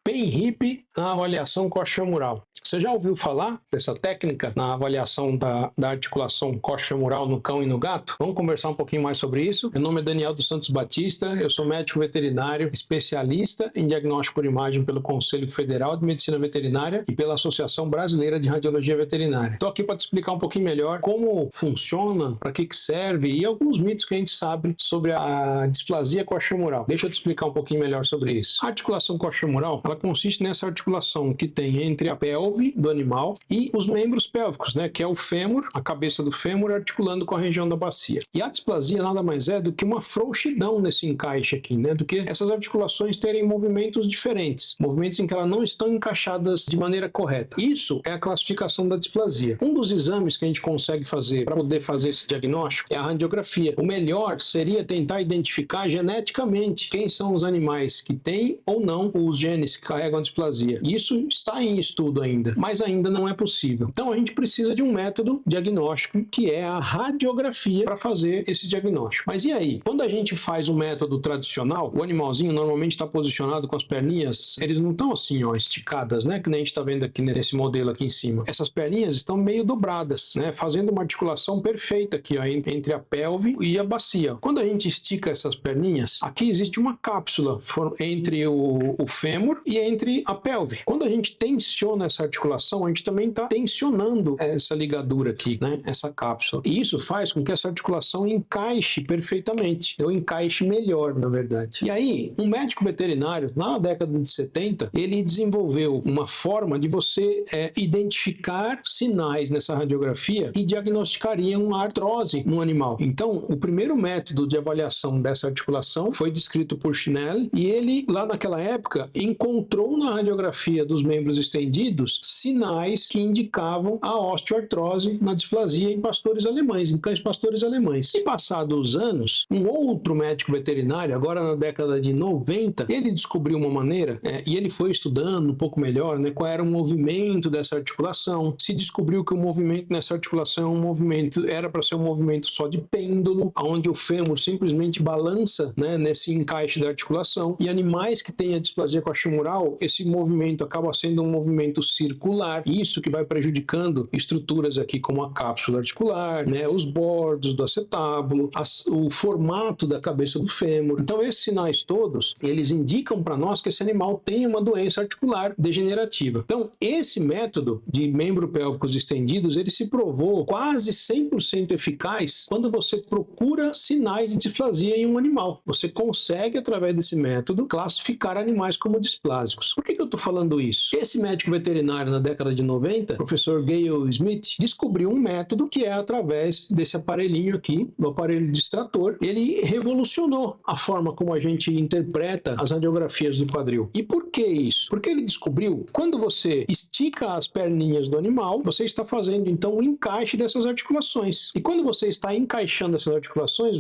PENRIP na avaliação coxofemoral. Você já ouviu falar dessa técnica na avaliação da articulação coxofemoral no cão e no gato? Vamos conversar um pouquinho mais sobre isso. Meu nome é Daniel dos Santos Batista, eu sou médico veterinário, especialista em diagnóstico por imagem pelo Conselho Federal de Medicina Veterinária e pela Associação Brasileira de Radiologia Veterinária. Estou aqui para te explicar um pouquinho melhor como funciona, para que serve e alguns mitos que a gente sabe sobre a displasia coxofemoral. Deixa eu te explicar um pouquinho melhor sobre isso. A articulação coxofemoral, ela consiste nessa articulação que tem entre a pelve do animal e os membros pélvicos, né, que é o fêmur, a cabeça do fêmur articulando com a região da bacia. E a displasia nada mais é do que uma frouxidão nesse encaixe aqui, né, do que essas articulações terem movimentos diferentes, movimentos em que elas não estão encaixadas de maneira correta. Isso é a classificação da displasia. Um dos exames que a gente consegue fazer para poder fazer esse diagnóstico é a radiografia. O melhor seria tentar identificar geneticamente quem são os animais que têm ou não os genes que carregam a displasia. Isso está em estudo ainda, mas ainda não é possível. Então a gente precisa de um método diagnóstico que é a radiografia para fazer esse diagnóstico. Mas e aí? Quando a gente faz o método tradicional, o animalzinho normalmente está posicionado com as perninhas, eles não estão assim, ó, esticadas, né? Que nem a gente está vendo aqui nesse modelo aqui em cima. Essas perninhas estão meio dobradas, né? Fazendo uma articulação perfeita aqui, ó, entre a pelve e a bacia. Quando a gente estica essas perninhas, aqui existe uma cápsula entre o fêmur e entre a pelve. Quando a gente tensiona essa articulação, a gente também está tensionando essa ligadura aqui, né? Essa cápsula. E isso faz com que essa articulação encaixe perfeitamente, ou encaixe melhor, na verdade. E aí, um médico veterinário, na década de 70, ele desenvolveu uma forma de você identificar sinais nessa radiografia que diagnosticariam uma artrose no animal. Então, o primeiro método de avaliação dessa articulação foi descrito por Schnell, e ele, lá naquela época, encontrou na radiografia dos membros estendidos sinais que indicavam a osteoartrose na displasia em pastores alemães, em cães pastores alemães. E passados os anos, um outro médico veterinário, agora na década de 90, ele descobriu uma maneira, e ele foi estudando um pouco melhor, né, qual era o movimento dessa articulação. Se descobriu que o movimento nessa articulação era para ser um movimento só de pêndulo, onde o fêmur simplesmente balança, né, nesse encaixe da articulação. E animais que têm a displasia coxofemoral, esse movimento acaba sendo um movimento circular, isso que vai prejudicando estruturas aqui como a cápsula articular, né, os bordos do acetábulo, o formato da cabeça do fêmur. Então esses sinais todos, eles indicam para nós que esse animal tem uma doença articular degenerativa. Então esse método de membros pélvicos estendidos, ele se provou quase 100% eficaz quando você procura sinais de displasia em um animal. Você consegue, através desse método, classificar animais como displásicos. Por que eu estou falando isso? Esse médico veterinário na década de 90, o professor Gayle Smith, descobriu um método que é através desse aparelhinho aqui, do aparelho distrator. Ele revolucionou a forma como a gente interpreta as radiografias do quadril. E por que isso? Porque ele descobriu, quando você estica as perninhas do animal, você está fazendo então um encaixe dessas articulações. E quando você está encaixando essas articulações,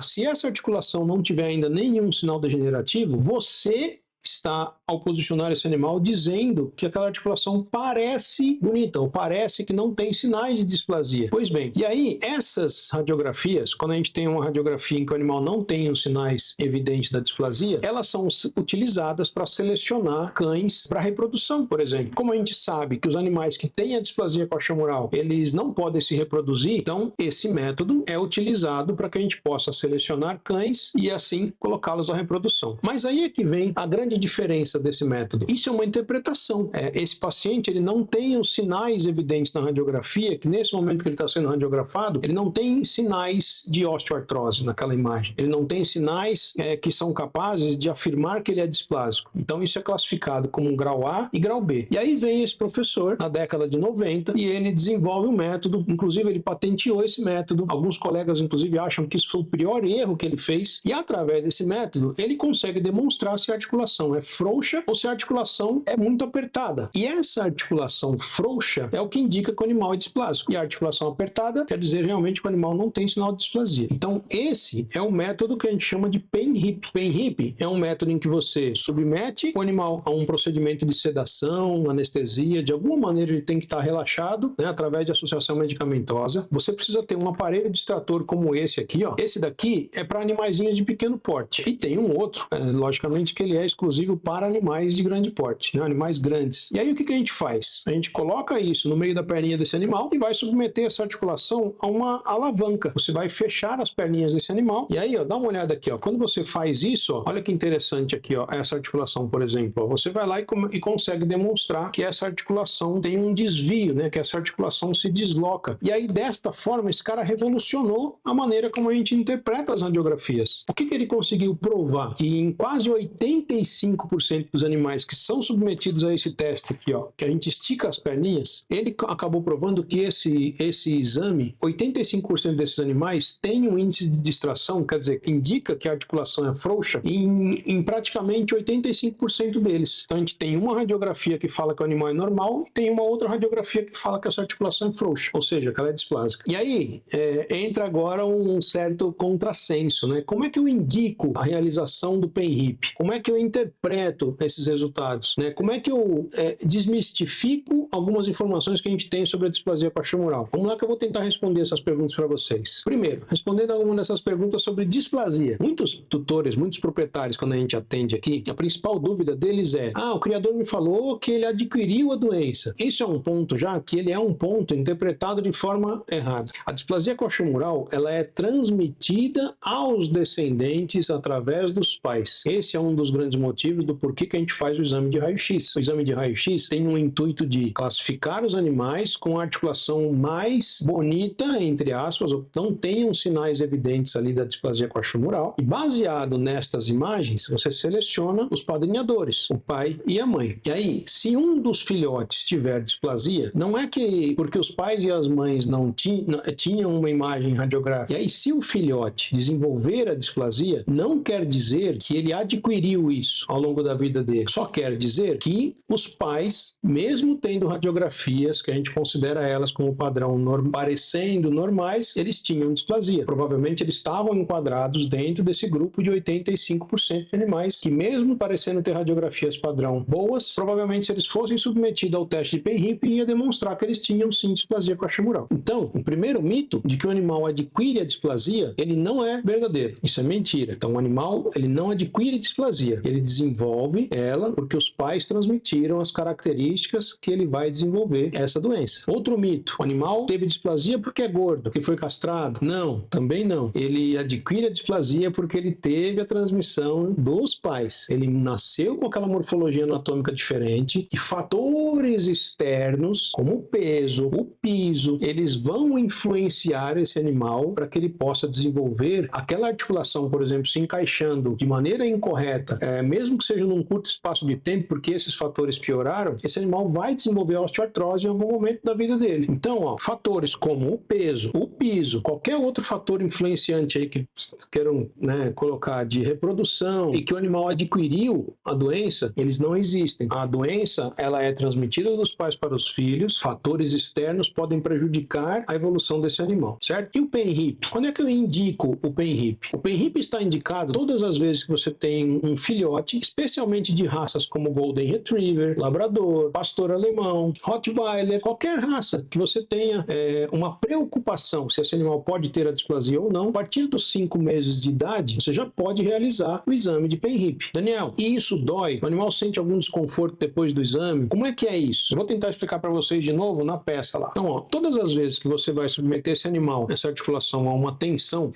se essa articulação não tiver ainda nenhum sinal degenerativo, você está, ao posicionar esse animal, dizendo que aquela articulação parece bonita, ou parece que não tem sinais de displasia. Pois bem, e aí essas radiografias, quando a gente tem uma radiografia em que o animal não tem os sinais evidentes da displasia, elas são utilizadas para selecionar cães para reprodução, por exemplo. Como a gente sabe que os animais que têm a displasia coxofemoral, eles não podem se reproduzir, então esse método é utilizado para que a gente possa selecionar cães e assim colocá-los à reprodução. Mas aí é que vem a grande diferença desse método. Isso é uma interpretação. Esse paciente, ele não tem os sinais evidentes na radiografia, que nesse momento que ele está sendo radiografado, ele não tem sinais de osteoartrose naquela imagem. Ele não tem sinais que são capazes de afirmar que ele é displásico. Então isso é classificado como um grau A e grau B. E aí vem esse professor, na década de 90, e ele desenvolve um método, inclusive ele patenteou esse método. Alguns colegas, inclusive, acham que isso foi o pior erro que ele fez. E através desse método, ele consegue demonstrar se a articulação é frouxa ou se a articulação é muito apertada. E essa articulação frouxa é o que indica que o animal é displásico. E a articulação apertada quer dizer realmente que o animal não tem sinal de displasia. Então esse é o método que a gente chama de PENRIP. PENRIP é um método em que você submete o animal a um procedimento de sedação, anestesia, de alguma maneira ele tem que estar relaxado, né, através de associação medicamentosa. Você precisa ter um aparelho distrator como esse aqui, ó. Esse daqui é para animaizinhos de pequeno porte. E tem um outro, logicamente, que ele é exclusivo exclusivo para animais de grande porte, né? Animais grandes. E aí o que a gente faz? A gente coloca isso no meio da perninha desse animal e vai submeter essa articulação a uma alavanca. Você vai fechar as perninhas desse animal e aí, ó, dá uma olhada aqui, ó. Quando você faz isso, ó, olha que interessante aqui, ó, essa articulação, por exemplo, ó, você vai lá e consegue demonstrar que essa articulação tem um desvio, né? Que essa articulação se desloca. E aí, desta forma, esse cara revolucionou a maneira como a gente interpreta as radiografias. O que ele conseguiu provar? Que em quase 85% dos animais que são submetidos a esse teste aqui, ó, que a gente estica as perninhas, ele acabou provando que esse exame, 85% desses animais têm um índice de distração, quer dizer, que indica que a articulação é frouxa, em praticamente 85% deles. Então a gente tem uma radiografia que fala que o animal é normal e tem uma outra radiografia que fala que essa articulação é frouxa, ou seja, que ela é displásica. E aí entra agora um certo contrassenso, né? Como é que eu indico a realização do PENRIP? Como é que eu interpreto esses resultados, né? Como é que eu desmistifico algumas informações que a gente tem sobre a displasia coxomural? Vamos lá que eu vou tentar responder essas perguntas para vocês. Primeiro, respondendo a uma dessas perguntas sobre displasia. Muitos tutores, muitos proprietários, quando a gente atende aqui, a principal dúvida deles é: o criador me falou que ele adquiriu a doença. Isso é um ponto já que ele é um ponto interpretado de forma errada. A displasia coxomural, ela é transmitida aos descendentes através dos pais. Esse é um dos grandes motivos do porquê que a gente faz o exame de raio-x. O exame de raio-x tem um intuito de classificar os animais com a articulação mais bonita, entre aspas, ou que não tenham sinais evidentes ali da displasia coxomural. E baseado nestas imagens, você seleciona os padrinhadores, o pai e a mãe. E aí, se um dos filhotes tiver displasia, não é que porque os pais e as mães não tinham uma imagem radiográfica. E aí, se o filhote desenvolver a displasia, não quer dizer que ele adquiriu isso ao longo da vida dele. Só quer dizer que os pais, mesmo tendo radiografias que a gente considera elas como padrão parecendo normais, eles tinham displasia. Provavelmente eles estavam enquadrados dentro desse grupo de 85% de animais que, mesmo parecendo ter radiografias padrão boas, provavelmente se eles fossem submetidos ao teste de PENRIP, ia demonstrar que eles tinham sim displasia coxomural. Então, o primeiro mito de que o animal adquire a displasia, ele não é verdadeiro. Isso é mentira. Então, o animal, ele não adquire displasia. Ele desenvolve ela porque os pais transmitiram as características que ele vai desenvolver essa doença. Outro mito: o animal teve displasia porque é gordo, porque foi castrado. Não, também não. Ele adquire a displasia porque ele teve a transmissão dos pais. Ele nasceu com aquela morfologia anatômica diferente e fatores externos, como o peso, o piso, eles vão influenciar esse animal para que ele possa desenvolver aquela articulação, por exemplo, se encaixando de maneira incorreta, mesmo que seja num curto espaço de tempo, porque esses fatores pioraram, esse animal vai desenvolver osteoartrose em algum momento da vida dele. Então, ó, fatores como o peso, o piso, qualquer outro fator influenciante aí que queiram, né, colocar de reprodução e que o animal adquiriu a doença, eles não existem. A doença, ela é transmitida dos pais para os filhos, fatores externos podem prejudicar a evolução desse animal, certo? E o PENRIP? Quando é que eu indico o PENRIP? O PENRIP está indicado todas as vezes que você tem um filhote, especialmente de raças como Golden Retriever, Labrador, Pastor Alemão, Rottweiler, qualquer raça que você tenha uma preocupação se esse animal pode ter a displasia ou não. A partir dos 5 meses de idade, você já pode realizar o exame de PENRIP. Daniel, e isso dói? O animal sente algum desconforto depois do exame? Como é que é isso? Eu vou tentar explicar para vocês de novo na peça lá. Então, ó, todas as vezes que você vai submeter esse animal, essa articulação a uma tensão,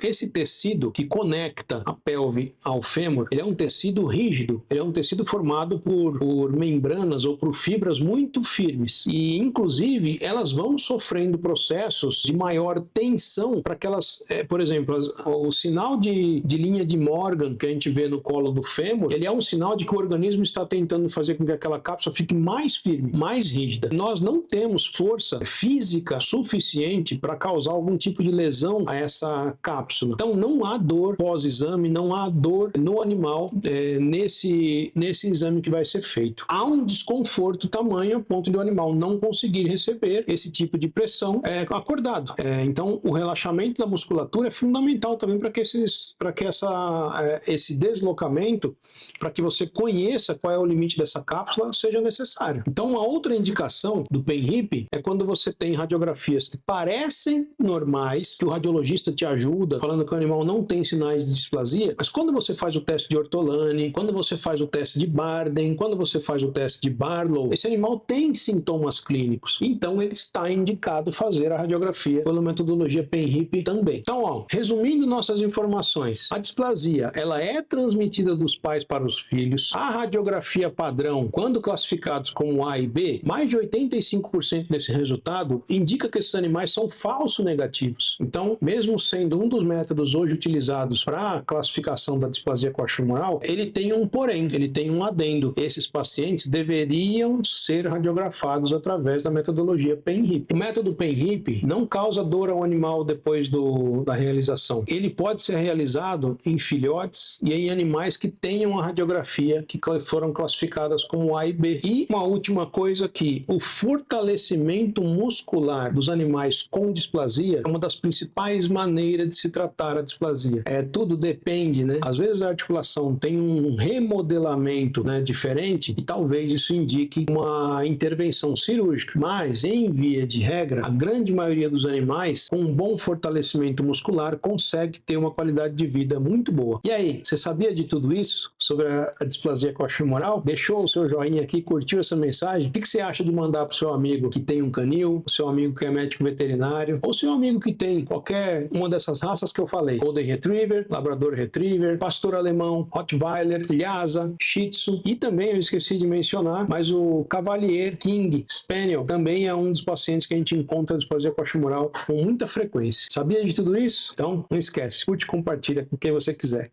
esse tecido que conecta a pelve ao fêmur, ele é um tecido rígido, ele é um tecido formado por membranas ou por fibras muito firmes. E, inclusive, elas vão sofrendo processos de maior tensão para que elas, por exemplo, o sinal de linha de Morgan que a gente vê no colo do fêmur, ele é um sinal de que o organismo está tentando fazer com que aquela cápsula fique mais firme, mais rígida. Nós não temos força física suficiente para causar algum tipo de lesão a essa cápsula. Então não há dor pós-exame, não há dor no animal nesse exame que vai ser feito. Há um desconforto tamanho a ponto de o animal não conseguir receber esse tipo de pressão. A engordado. Então, o relaxamento da musculatura é fundamental também para que esse deslocamento, para que você conheça qual é o limite dessa cápsula, seja necessário. Então, uma outra indicação do PENHIP é quando você tem radiografias que parecem normais, que o radiologista te ajuda, falando que o animal não tem sinais de displasia, mas quando você faz o teste de Ortolani, quando você faz o teste de Barden, quando você faz o teste de Barlow, esse animal tem sintomas clínicos. Então, ele está indicado fazer a radiografia pela metodologia PENHIP também. Então, resumindo nossas informações, a displasia, ela é transmitida dos pais para os filhos. A radiografia padrão, quando classificados como A e B, mais de 85% desse resultado indica que esses animais são falso negativos. Então, mesmo sendo um dos métodos hoje utilizados para a classificação da displasia coxofemoral, ele tem um porém, ele tem um adendo. Esses pacientes deveriam ser radiografados através da metodologia PENHIP. O método PENHIP não causa dor ao animal depois da realização. Ele pode ser realizado em filhotes e em animais que tenham a radiografia que foram classificadas como A e B. E uma última coisa que o fortalecimento muscular dos animais com displasia é uma das principais maneiras de se tratar a displasia. Tudo depende, né? Às vezes a articulação tem um remodelamento, né, diferente e talvez isso indique uma intervenção cirúrgica, mas em via de regra, a grande maioria dos animais com um bom fortalecimento muscular consegue ter uma qualidade de vida muito boa. E aí, você sabia de tudo isso sobre a displasia coxofemoral? Deixou o seu joinha aqui, curtiu essa mensagem? O que você acha de mandar para o seu amigo que tem um canil, o seu amigo que é médico veterinário, ou seu amigo que tem qualquer uma dessas raças que eu falei? Golden Retriever, Labrador Retriever, Pastor Alemão, Rottweiler, Lhasa, Shih Tzu e também eu esqueci de mencionar, mas o Cavalier King Spaniel também é um dos pacientes que a gente encontra displasia coxofemoral com muita frequência. Sabia de tudo isso? Então, não esquece, curte e compartilha com quem você quiser.